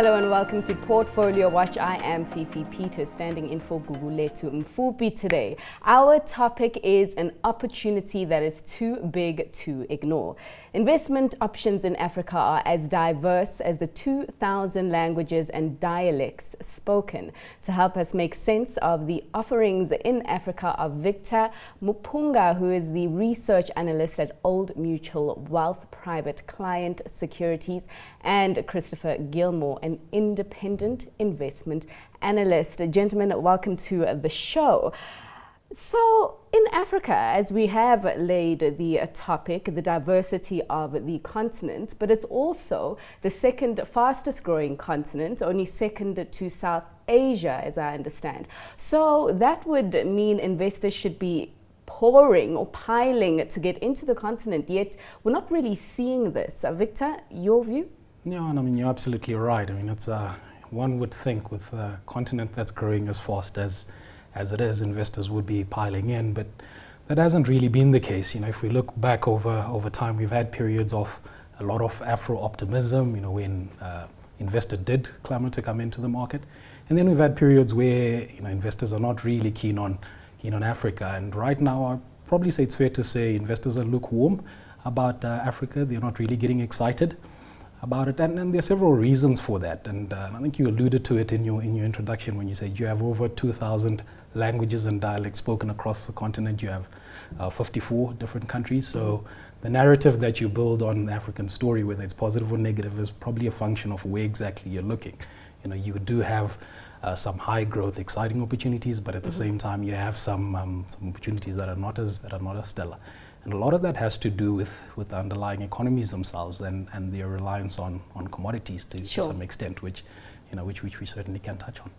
Hello and welcome to Portfolio Watch. I am Fifi Peter, standing in for Guguletu Mfupi today. Our topic is an opportunity that is too big to ignore. Investment options in Africa are as diverse as the 2,000 languages and dialects spoken. To help us make sense of the offerings in Africa are Victor Mupunga, who is the research analyst at Old Mutual Wealth Private Client Securities, and Christopher Gilmour, an independent investment analyst. Gentlemen, welcome to the show. So in Africa, as we have laid the topic, the diversity of the continent, but it's also the second fastest growing continent, only second to South Asia, as I understand. So that would mean investors should be pouring or piling to get into the continent, yet we're not really seeing this. Victor, your view? Yeah, I mean, you're absolutely right. I mean, it's one would think with a continent that's growing as fast as it is, investors would be piling in, but that hasn't really been the case. You know, if we look back over time, we've had periods of a lot of Afro-optimism, you know, when investors did clamor to come into the market. And then we've had periods where, you know, investors are not really keen on Africa. And right now, I'd probably say it's fair to say investors are lukewarm about Africa. They're not really getting excited about it, and there are several reasons for that, and I think you alluded to it in your introduction when you said you have over 2,000 languages and dialects spoken across the continent. You have 54 different countries, so the narrative that you build on the African story, whether it's positive or negative, is probably a function of where exactly you're looking. You know, you do have some high growth, exciting opportunities, but at the same time, you have some opportunities that are not as stellar. And a lot of that has to do with the underlying economies themselves and their reliance on commodities to some extent, which we certainly can touch on.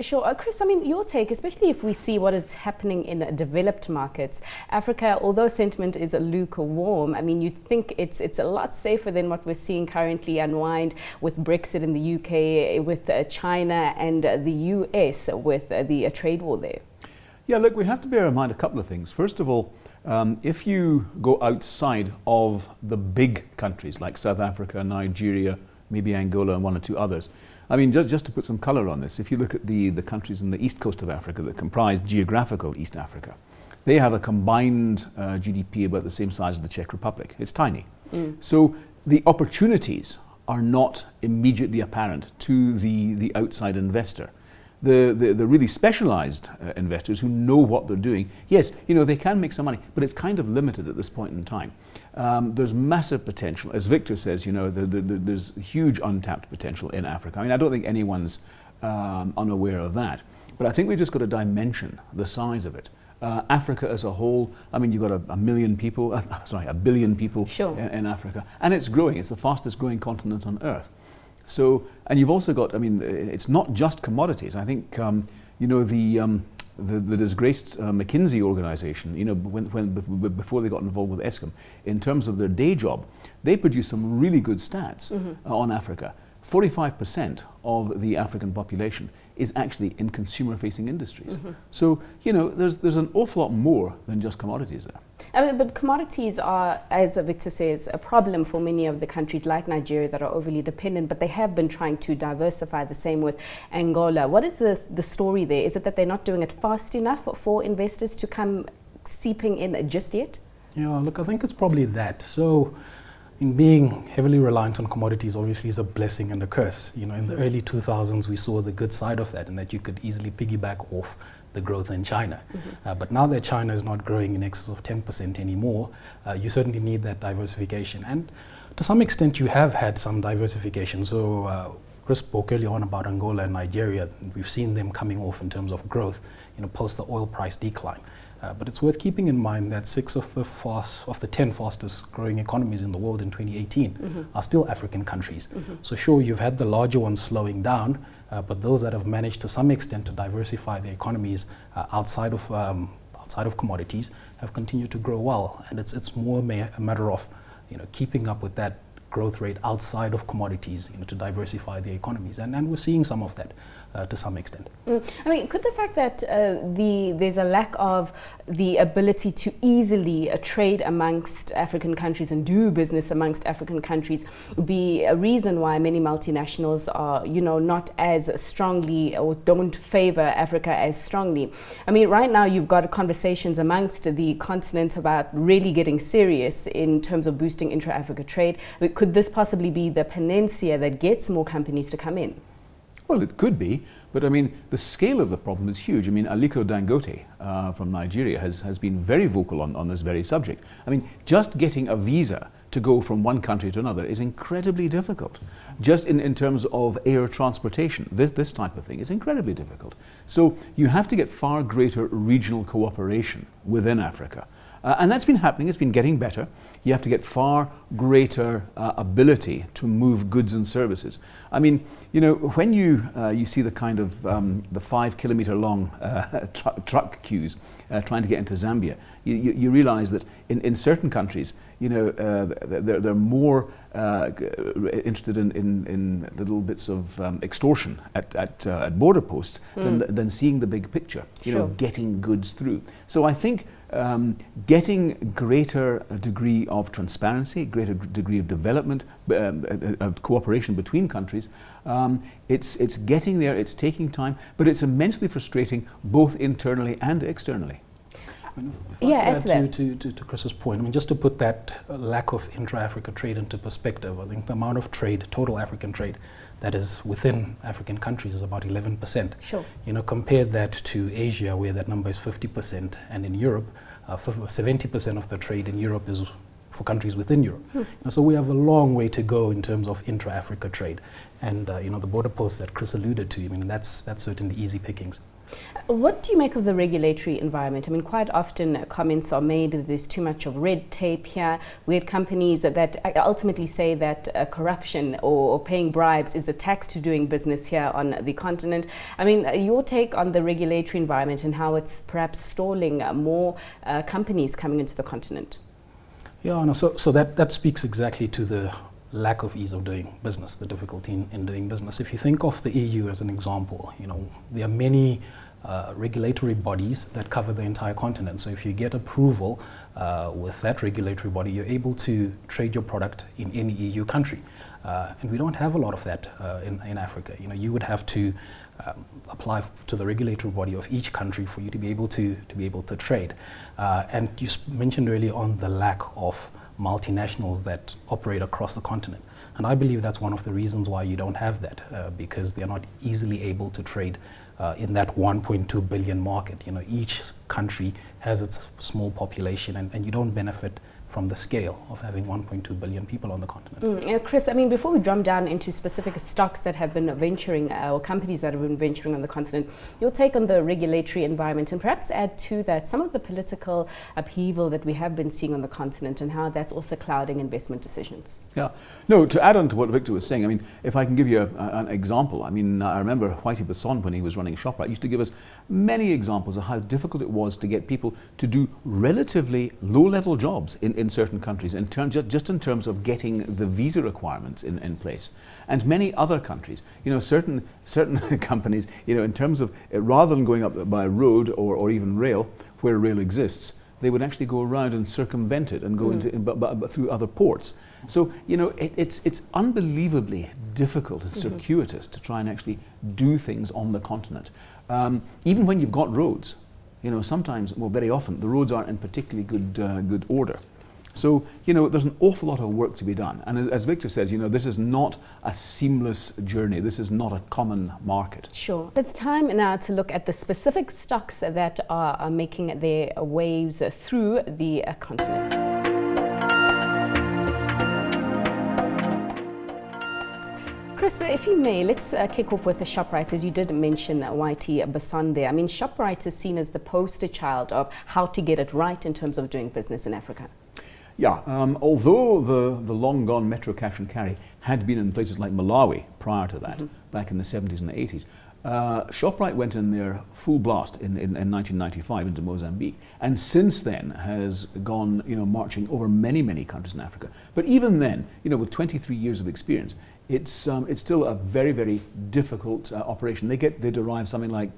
Sure. Chris, I mean, your take, especially if we see what is happening in developed markets. Africa, although sentiment is lukewarm, I mean, you'd think it's a lot safer than what we're seeing currently unwind with Brexit in the UK, with China and the US with the trade war there. Yeah, look, we have to bear in mind a couple of things. First of all, if you go outside of the big countries like South Africa, Nigeria, maybe Angola and one or two others, I mean, just to put some colour on this, if you look at the countries in the east coast of Africa that comprise geographical East Africa, they have a combined GDP about the same size as the Czech Republic. It's tiny. So the opportunities are not immediately apparent to the outside investor. The really specialized investors who know what they're doing, yes, you know, they can make some money, but it's kind of limited at this point in time. There's massive potential. As Victor says, you know, there's huge untapped potential in Africa. I mean, I don't think anyone's unaware of that, but I think we've just got to dimension the size of it. Africa as a whole, I mean, you've got a billion people in Africa, and it's growing. It's the fastest growing continent on Earth. So, and you've also got, I mean, it's not just commodities. I think, you know, the disgraced McKinsey organization, you know, before they got involved with ESCOM, in terms of their day job, they produce some really good stats on Africa. 45% of the African population is actually in consumer-facing industries. So, you know, there's an awful lot more than just commodities there. I mean, but commodities are, as Victor says, a problem for many of the countries like Nigeria that are overly dependent, but they have been trying to diversify, the same with Angola. What is the story there? Is it that they're not doing it fast enough for investors to come seeping in just yet? Yeah, look, I think it's probably that. So, in being heavily reliant on commodities obviously is a blessing and a curse. You know, in the early 2000s, we saw the good side of that, and that you could easily piggyback off the growth in China. But now that China is not growing in excess of 10% anymore, you certainly need that diversification. And to some extent, you have had some diversification. So Chris spoke earlier on about Angola and Nigeria. We've seen them coming off in terms of growth, you know, post the oil price decline. But it's worth keeping in mind that 6 of the 10 fastest growing economies in the world in 2018 are still African countries. So sure, you've had the larger ones slowing down, but those that have managed to some extent to diversify their economies outside of commodities have continued to grow well. And it's more a matter of, you know, keeping up with that growth rate outside of commodities, to diversify the economies, and we're seeing some of that to some extent. I mean, could the fact that there's a lack of the ability to easily trade amongst African countries and do business amongst African countries be a reason why many multinationals are, not as strongly or don't favor Africa as strongly? I mean, right now you've got conversations amongst the continent about really getting serious in terms of boosting intra-Africa trade. Could this possibly be the panacea that gets more companies to come in? Well, it could be, but I mean, the scale of the problem is huge. I mean, Aliko Dangote from Nigeria has been very vocal on this very subject. I mean, just getting a visa to go from one country to another is incredibly difficult. Just in terms of air transportation, this type of thing is incredibly difficult. So you have to get far greater regional cooperation within Africa. And that's been happening, it's been getting better. You have to get far greater ability to move goods and services. I mean, when you see the kind of the 5 kilometer long truck queues trying to get into Zambia, you realize that in certain countries, they're more interested in little bits of extortion at border posts than seeing the big picture, getting goods through. So I think getting greater degree of transparency, greater degree of development, of cooperation between countries, it's getting there, it's taking time, but it's immensely frustrating both internally and externally. If I could add to Chris's point, I mean, just to put that lack of intra-Africa trade into perspective, I think the amount of trade, total African trade, that is within African countries is about 11%. Sure. Compare that to Asia, where that number is 50%, and in Europe, 70% of the trade in Europe is for countries within Europe. So we have a long way to go in terms of intra-Africa trade. And the border posts that Chris alluded to, I mean, that's certainly easy pickings. What do you make of the regulatory environment? I mean, quite often comments are made that there's too much of red tape here. We had companies that ultimately say that corruption or paying bribes is a tax to doing business here on the continent. I mean, your take on the regulatory environment and how it's perhaps stalling more companies coming into the continent? Yeah, no, so that speaks exactly to the lack of ease of doing business, the difficulty in doing business. If you think of the EU as an example, there are many regulatory bodies that cover the entire continent. So if you get approval with that regulatory body, you're able to trade your product in any EU country. And we don't have a lot of that in Africa. You would have to apply to the regulatory body of each country for you to be able to trade. And you mentioned earlier on the lack of multinationals that operate across the continent. And I believe that's one of the reasons why you don't have that, because they're not easily able to trade in that 1.2 billion market. Each country has its small population, and you don't benefit from the scale of having 1.2 billion people on the continent. Chris, I mean, before we drum down into specific stocks that have been venturing or companies that have been venturing on the continent, your take on the regulatory environment, and perhaps add to that some of the political upheaval that we have been seeing on the continent and how that's also clouding investment decisions. Yeah, no, to add on to what Victor was saying, I mean, if I can give you an example, I mean, I remember Whitey Basson, when he was running ShopRite, used to give us many examples of how difficult it was to get people to do relatively low-level jobs in certain countries, just in terms of getting the visa requirements in place. And many other countries, certain companies, in terms of, rather than going up by road or even rail, where rail exists, they would actually go around and circumvent it and go but through other ports. So, it's unbelievably difficult and circuitous to try and actually do things on the continent. Even when you've got roads, sometimes, well, very often, the roads aren't in particularly good order. So, there's an awful lot of work to be done. And as Victor says, this is not a seamless journey. This is not a common market. Sure. It's time now to look at the specific stocks that are making their waves through the continent. Chris, if you may, let's kick off with the ShopRite, as you did mention Whitey Basson there. I mean, ShopRite is seen as the poster child of how to get it right in terms of doing business in Africa. Yeah, although the long gone Metro Cash and Carry had been in places like Malawi prior to that, back in the 70s and 80s, ShopRite went in there full blast in 1995 into Mozambique, and since then has gone, marching over many countries in Africa. But even then, with 23 years of experience, it's still a very, very difficult operation. They derive something like,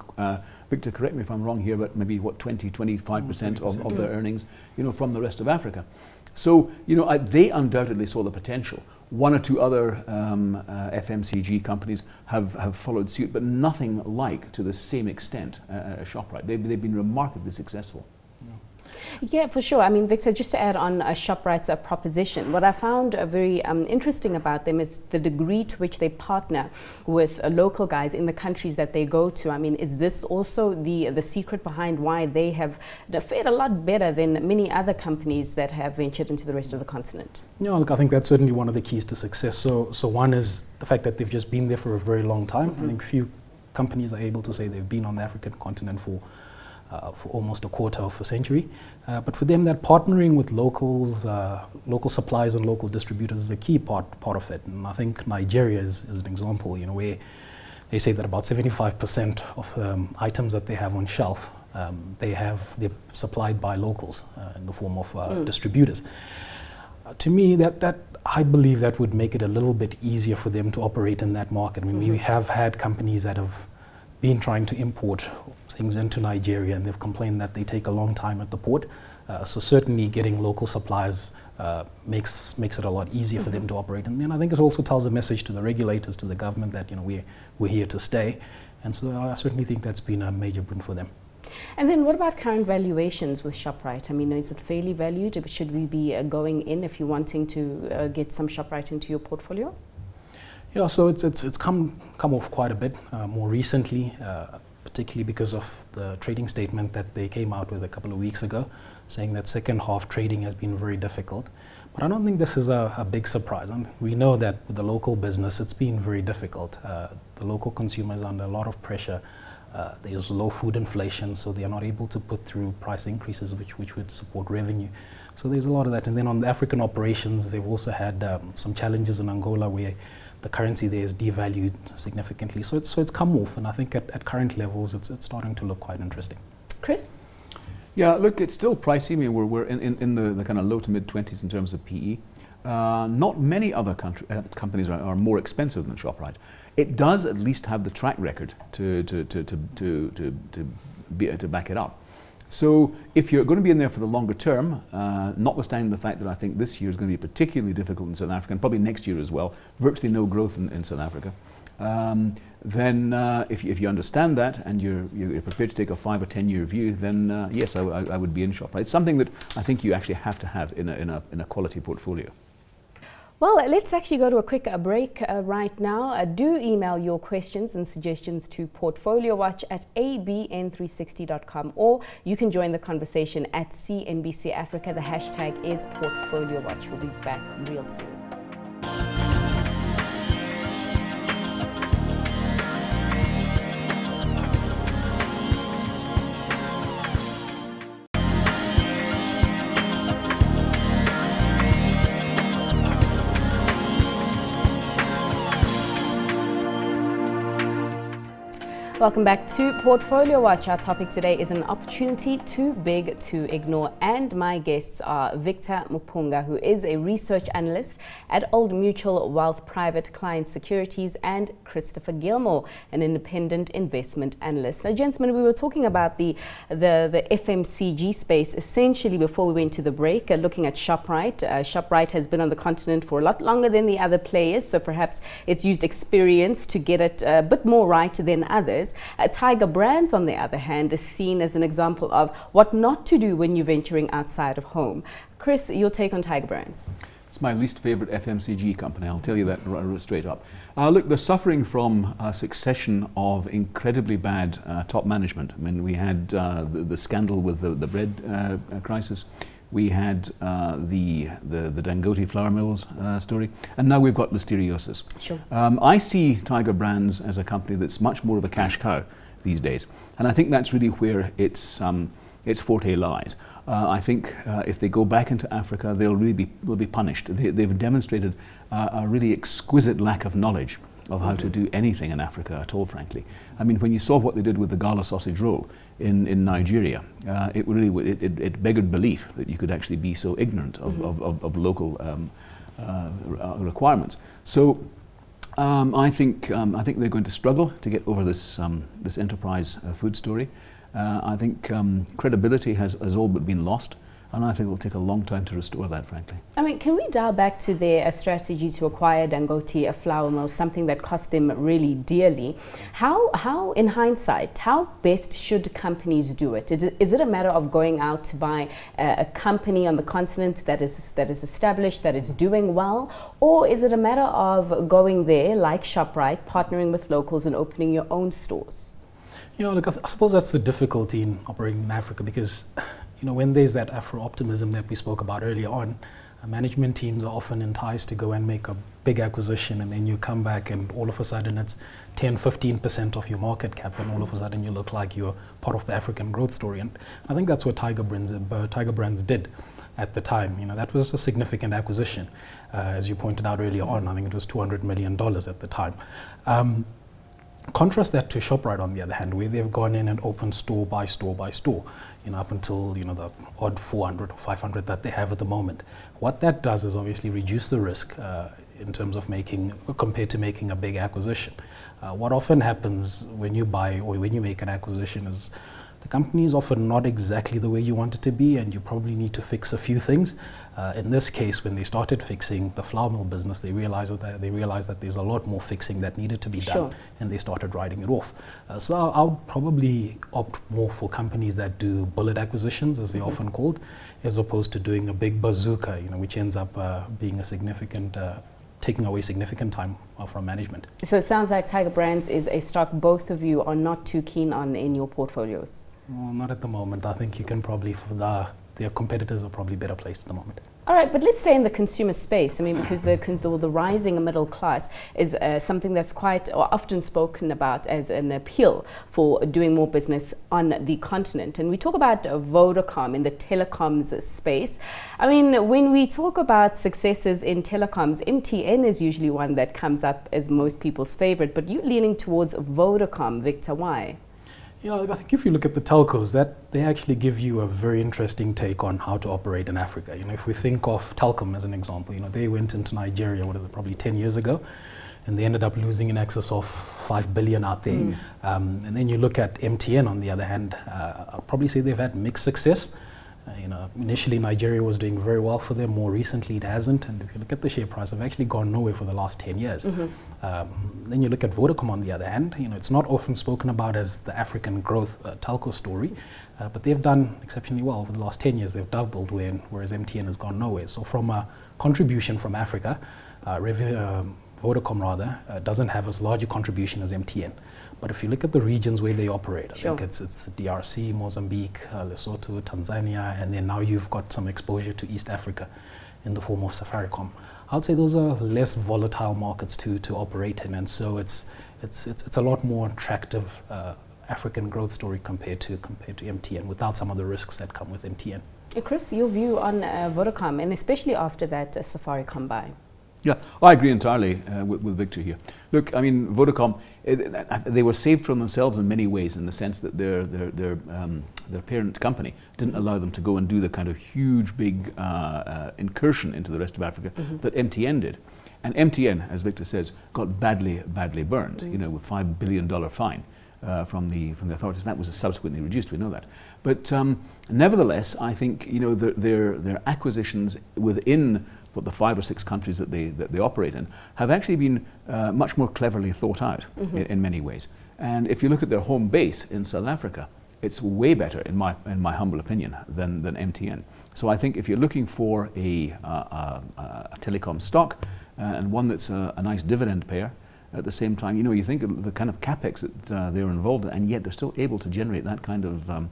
Victor, correct me if I'm wrong here, but maybe 25% of their earnings, from the rest of Africa. So, they undoubtedly saw the potential. One or two other FMCG companies have followed suit, but nothing like to the same extent ShopRite. They've been remarkably successful. Yeah, for sure. I mean, Victor, just to add on ShopRite's proposition, what I found very interesting about them is the degree to which they partner with local guys in the countries that they go to. I mean, is this also the secret behind why they have fared a lot better than many other companies that have ventured into the rest of the continent? Yeah, look, I think that's certainly one of the keys to success. So one is the fact that they've just been there for a very long time. I think few companies are able to say they've been on the African continent for almost a quarter of a century. But for them, that partnering with locals, local suppliers and local distributors is a key part of it. And I think Nigeria is an example, where they say that about 75% of items that they have on shelf, they're supplied by locals in the form of distributors. To me, that I believe that would make it a little bit easier for them to operate in that market. I mean, we have had companies that have been trying to import things into Nigeria, and they've complained that they take a long time at the port. So certainly getting local suppliers makes it a lot easier for them to operate. And then I think it also tells a message to the regulators, to the government, that we're here to stay. And so I certainly think that's been a major boon for them. And then what about current valuations with ShopRite? I mean, is it fairly valued? Should we be going in if you're wanting to get some ShopRite into your portfolio? Yeah, so it's come off quite a bit more recently, particularly because of the trading statement that they came out with a couple of weeks ago, saying that second half trading has been very difficult. But I don't think this is a big surprise. And we know that with the local business, it's been very difficult. The local consumers are under a lot of pressure. There's low food inflation, so they are not able to put through price increases which would support revenue. So there's a lot of that. And then on the African operations, they've also had some challenges in Angola where the currency there is devalued significantly. So it's come off, and I think at current levels, it's starting to look quite interesting. Chris? Yeah, look, it's still pricey. I mean, we're in the kind of low to mid 20s in terms of PE. Not many other companies are more expensive than ShopRite. It does at least have the track record to back it up. So if you're going to be in there for the longer term, notwithstanding the fact that I think this year is going to be particularly difficult in South Africa, and probably next year as well, virtually no growth in South Africa, then if you understand that and you're prepared to take a 5 or 10 year view, then yes, I would be in ShopRite. It's something that I think you actually have to have in a quality portfolio. Well, let's actually go to a quick break right now. Do email your questions and suggestions to portfoliowatch@abn360.com, or you can join the conversation at CNBC Africa. The hashtag is PortfolioWatch. We'll be back real soon. Welcome back to Portfolio Watch. Our topic today is an opportunity too big to ignore, and my guests are Victor Mupunga, who is a research analyst at Old Mutual Wealth Private Client Securities, and Christopher Gilmour, an independent investment analyst. Now, gentlemen, we were talking about the FMCG space essentially before we went to the break, looking at ShopRite. ShopRite has been on the continent for a lot longer than the other players, so perhaps it's used experience to get it a bit more right than others. Tiger Brands, on the other hand, is seen as an example of what not to do when you're venturing outside of home. Chris, your take on Tiger Brands? It's my least favorite FMCG company, I'll tell you that straight up. Look, they're suffering from a succession of incredibly bad top management. I mean, we had the scandal with the bread crisis. We had the Dangote flour mills story, and now we've got listeriosis. Sure. I see Tiger Brands as a company that's much more of a cash cow these days, and I think that's really where its forte lies. I think if they go back into Africa, they'll be punished. They've demonstrated a really exquisite lack of knowledge of how to do anything in Africa at all, frankly. I mean, when you saw what they did with the gala sausage roll in Nigeria, it beggared belief that you could actually be so ignorant of local requirements. So I think they're going to struggle to get over this enterprise food story. I think credibility has all but been lost. And I think it will take a long time to restore that, frankly. I mean, can we dial back to their strategy to acquire Dangote, a flour mill, something that cost them really dearly? How, in hindsight, how best should companies do it? Is it a matter of going out to buy a company on the continent that is established, that is doing well? Or is it a matter of going there, like ShopRite, partnering with locals and opening your own stores? Look, I suppose that's the difficulty in operating in Africa, because when there's that Afro-optimism that we spoke about earlier on, management teams are often enticed to go and make a big acquisition, and then you come back and all of a sudden it's 10-15% of your market cap, and all of a sudden you look like you're part of the African growth story. And I think that's what Tiger Brands did at the time. That was a significant acquisition. As you pointed out earlier on, I think it was $200 million at the time. Contrast that to ShopRite, on the other hand, where they've gone in and opened store by store by store, up until the odd 400 or 500 that they have at the moment. What that does is obviously reduce the risk in terms of compared to making a big acquisition. What often happens when you buy or when you make an acquisition is the company is often not exactly the way you want it to be, and you probably need to fix a few things. In this case, when they started fixing the flour mill business, they realized that there's a lot more fixing that needed to be done, and they started writing it off. So I would probably opt more for companies that do bullet acquisitions, as they're often called, as opposed to doing a big bazooka, which ends up being a significant taking away significant time from management. So it sounds like Tiger Brands is a stock both of you are not too keen on in your portfolios. Well, not at the moment. I think you can probably, their competitors are probably better placed at the moment. All right, but let's stay in the consumer space. I mean, because the rising middle class is something that's quite often spoken about as an appeal for doing more business on the continent. And we talk about Vodacom in the telecoms space. I mean, when we talk about successes in telecoms, MTN is usually one that comes up as most people's favorite, but you're leaning towards Vodacom. Victor, why? I think if you look at the telcos, that they actually give you a very interesting take on how to operate in Africa. If we think of Telkom as an example, they went into Nigeria, probably 10 years ago, and they ended up losing in excess of 5 billion out there. And then you look at MTN, on the other hand, I'll probably say they've had mixed success. Initially Nigeria was doing very well for them. More recently it hasn't. And if you look at the share price, they've actually gone nowhere for the last 10 years. Then you look at Vodacom, on the other hand. It's not often spoken about as the African growth telco story, but they've done exceptionally well over the last 10 years. They've doubled, whereas MTN has gone nowhere. So from a contribution from Africa, Vodacom rather doesn't have as large a contribution as MTN. But if you look at the regions where they operate, I think it's DRC, Mozambique, Lesotho, Tanzania, and then now you've got some exposure to East Africa in the form of Safaricom. I'd say those are less volatile markets to operate in, and so it's a lot more attractive African growth story compared to MTN, without some of the risks that come with MTN. Chris, your view on Vodacom, and especially after that Safaricom buy? Yeah, I agree entirely with Victor here. Look, I mean, Vodacom, they were saved from themselves in many ways, in the sense that their parent company didn't allow them to go and do the kind of huge, big incursion into the rest of Africa that MTN did. And MTN, as Victor says, got badly burned, with $5 billion fine from the authorities. That was subsequently reduced, we know that. But nevertheless, I think their acquisitions within the 5 or 6 countries that they operate in have actually been much more cleverly thought out in many ways. And if you look at their home base in South Africa, it's way better, in my humble opinion, than MTN. So I think if you're looking for a telecom stock and one that's a nice dividend payer, at the same time, you think of the kind of capex that they're involved in, and yet they're still able to generate that kind of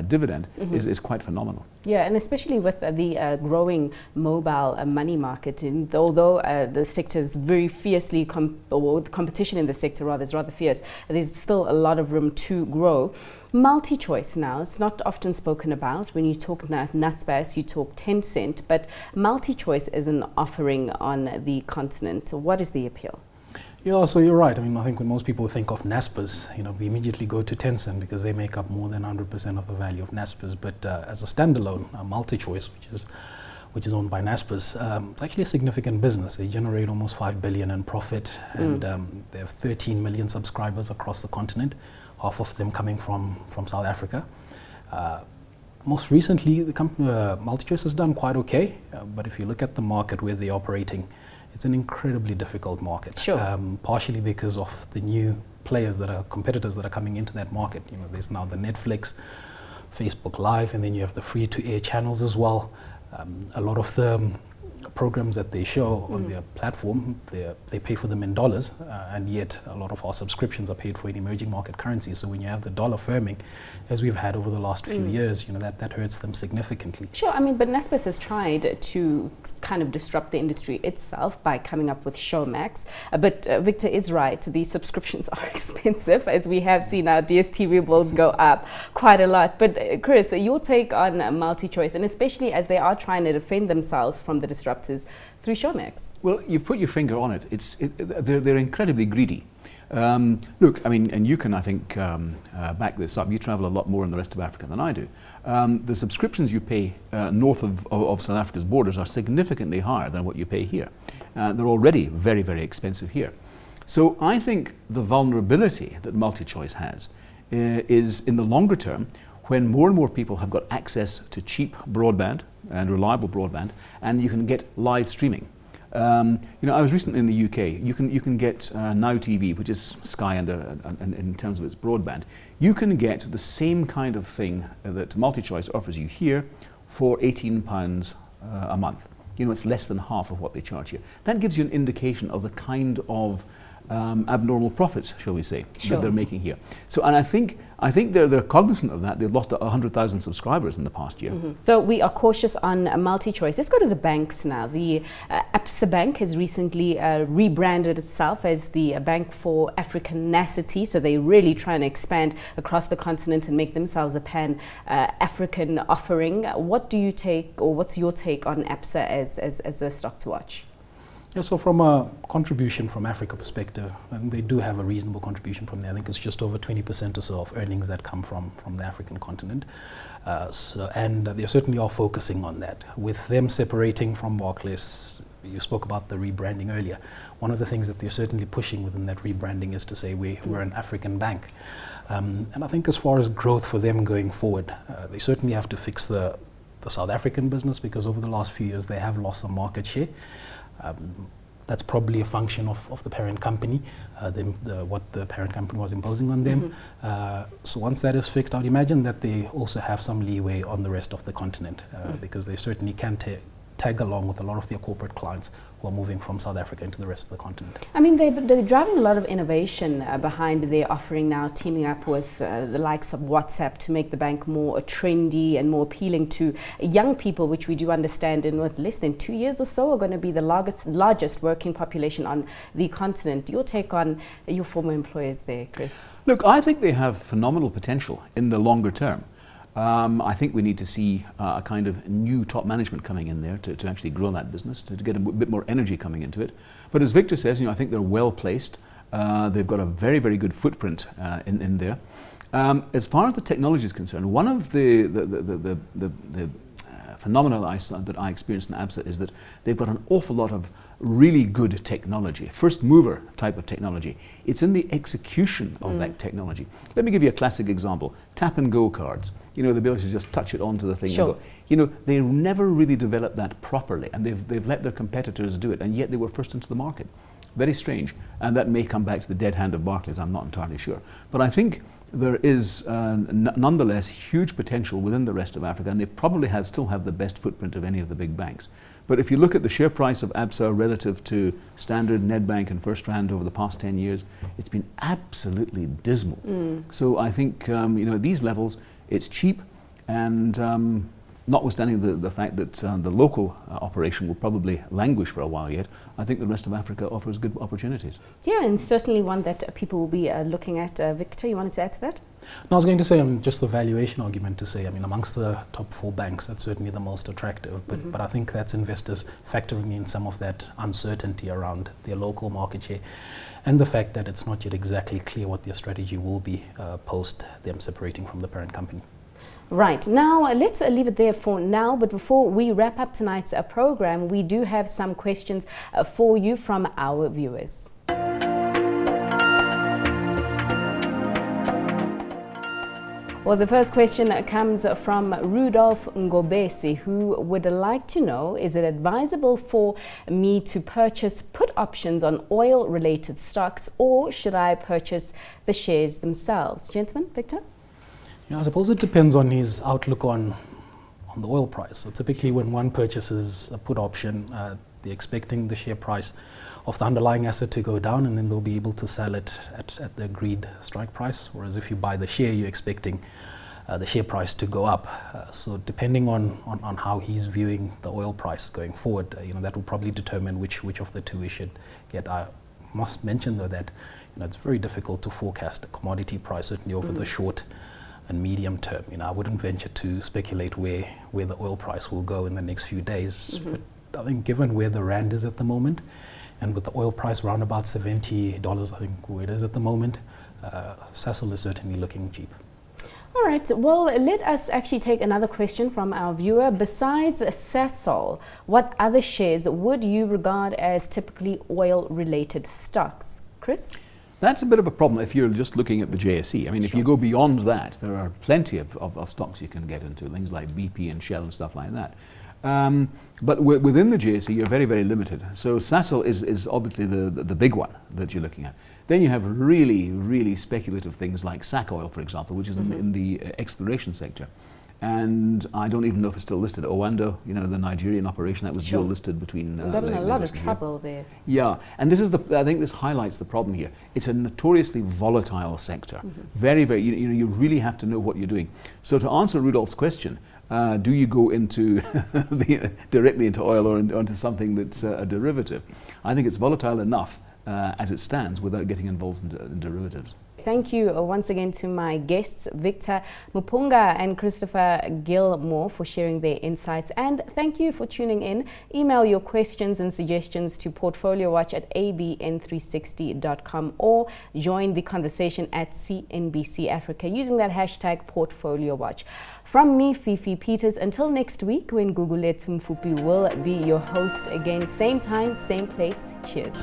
dividend is quite phenomenal. Yeah, and especially with the growing mobile money market, and although the sector is very fiercely, or the competition in the sector rather is rather fierce, there's still a lot of room to grow. Multi-choice now, it's not often spoken about. When you talk Naspers, you talk Tencent, but multi-choice is an offering on the continent. What is the appeal? Yeah, so you're right. I mean, I think when most people think of Naspers, we immediately go to Tencent because they make up more than 100% of the value of Naspers. But as a standalone, MultiChoice, which is owned by Naspers, it's actually a significant business. They generate almost 5 billion in profit, and they have 13 million subscribers across the continent, half of them coming from South Africa. Most recently, the company MultiChoice has done quite okay, but if you look at the market where they're operating, it's an incredibly difficult market. Sure. Partially because of the new competitors that are coming into that market. There's now the Netflix, Facebook Live, and then you have the free-to-air channels as well. A lot of the programs that they show on their platform, they pay for them in dollars, and yet a lot of our subscriptions are paid for in emerging market currencies. So when you have the dollar firming, as we've had over the last few years, that hurts them significantly. Sure, but Naspers has tried to kind of disrupt the industry itself by coming up with Showmax. But Victor is right, the subscriptions are expensive, as we have seen our DSTV bills go up quite a lot. But Chris, your take on MultiChoice, and especially as they are trying to defend themselves from the disruptors through Showmax? Well, you've put your finger on it. They're incredibly greedy. Look, and you can, I think, back this up. You travel a lot more in the rest of Africa than I do. The subscriptions you pay north of South Africa's borders are significantly higher than what you pay here. They're already very, very expensive here. So I think the vulnerability that MultiChoice has is in the longer term, when more and more people have got access to cheap broadband and reliable broadband, and you can get live streaming. I was recently in the UK. You can get Now TV, which is Sky in terms of its broadband. You can get the same kind of thing that MultiChoice offers you here for £18 a month. It's less than half of what they charge here. That gives you an indication of the kind of abnormal profits, shall we say, that they're making here. So, and I think they're cognizant of that. They've lost 100,000 subscribers in the past year. So we are cautious on MultiChoice. Let's go to the banks now. The Absa Bank has recently rebranded itself as the Bank for Africanacity. So they're really trying to expand across the continent and make themselves a pan-African offering. What do you take, or what's your take on Absa as a stock to watch? Yeah, so from a contribution from Africa perspective, they do have a reasonable contribution from there. I think it's just over 20% or so of earnings that come from the African continent. And they certainly are focusing on that. With them separating from Barclays, you spoke about the rebranding earlier. One of the things that they're certainly pushing within that rebranding is to say we're an African bank. And I think as far as growth for them going forward, they certainly have to fix the South African business, because over the last few years they have lost some market share. That's probably a function of the parent company, what the parent company was imposing on them. So once that is fixed, I would imagine that they also have some leeway on the rest of the continent, because they certainly can tag along with a lot of their corporate clients who are moving from South Africa into the rest of the continent. They're driving a lot of innovation behind their offering now, teaming up with the likes of WhatsApp to make the bank more trendy and more appealing to young people, which we do understand in less than 2 years or so are going to be the largest working population on the continent. Your take on your former employers there, Chris? Look, I think they have phenomenal potential in the longer term. I think we need to see a kind of new top management coming in there to actually grow that business, to get a bit more energy coming into it. But as Victor says, I think they're well placed. They've got a very, very good footprint in there. As far as the technology is concerned, one of the phenomena that I experienced in Absa is that they've got an awful lot of really good technology, first mover type of technology. It's in the execution of that technology. Let me give you a classic example. Tap and go cards. The ability to just touch it onto the thing and go. They never really developed that properly, and they've let their competitors do it, and yet they were first into the market. Very strange, and that may come back to the dead hand of Barclays, I'm not entirely sure. But I think there is nonetheless huge potential within the rest of Africa, and they probably still have the best footprint of any of the big banks. But if you look at the share price of Absa relative to Standard, Nedbank and FirstRand over the past 10 years, it's been absolutely dismal. So I think at these levels it's cheap, and notwithstanding the fact that the local operation will probably languish for a while yet, I think the rest of Africa offers good opportunities. Yeah, and certainly one that people will be looking at. Victor, you wanted to add to that? No, I was going to say, just the valuation argument to say, amongst the top 4 banks, that's certainly the most attractive, but I think that's investors factoring in some of that uncertainty around their local market share and the fact that it's not yet exactly clear what their strategy will be post them separating from the parent company. Right, now let's leave it there for now, but before we wrap up tonight's program, we do have some questions for you from our viewers. Well, the first question comes from Rudolph Ngobesi, who would like to know, is it advisable for me to purchase put options on oil-related stocks, or should I purchase the shares themselves? Gentlemen, Victor? Yeah, I suppose it depends on his outlook on the oil price. So typically when one purchases a put option, they're expecting the share price of the underlying asset to go down, and then they'll be able to sell it at the agreed strike price. Whereas if you buy the share, you're expecting the share price to go up. So depending on how he's viewing the oil price going forward, that will probably determine which of the two we should get. I must mention though that it's very difficult to forecast a commodity price, certainly over the short and medium term. I wouldn't venture to speculate where the oil price will go in the next few days. But I think given where the rand is at the moment, and with the oil price around about $70, I think where it is at the moment, Sasol is certainly looking cheap. All right, well, let us actually take another question from our viewer. Besides Sasol, what other shares would you regard as typically oil-related stocks? Chris? That's a bit of a problem if you're just looking at the JSE. If you go beyond that, there are plenty of stocks you can get into, things like BP and Shell and stuff like that. But within the JSE, you're very, very limited. So Sasol is obviously the big one that you're looking at. Then you have really, really speculative things like SAC oil, for example, which is in the exploration sector. And I don't even know if it's still listed. Owando, the Nigerian operation that was dual listed between. Got in a lot of trouble there. Yeah, and this is I think this highlights the problem here. It's a notoriously volatile sector. Very, very. You really have to know what you're doing. So to answer Rudolph's question, do you go into directly into oil or into something that's a derivative? I think it's volatile enough as it stands without getting involved in derivatives. Thank you once again to my guests, Victor Mupunga and Christopher Gilmour, for sharing their insights. And thank you for tuning in. Email your questions and suggestions to portfoliowatch@abn360.com or join the conversation at CNBC Africa using that hashtag #PortfolioWatch. From me, Fifi Peters, until next week when Gugulethu Mfupi will be your host again. Same time, same place. Cheers.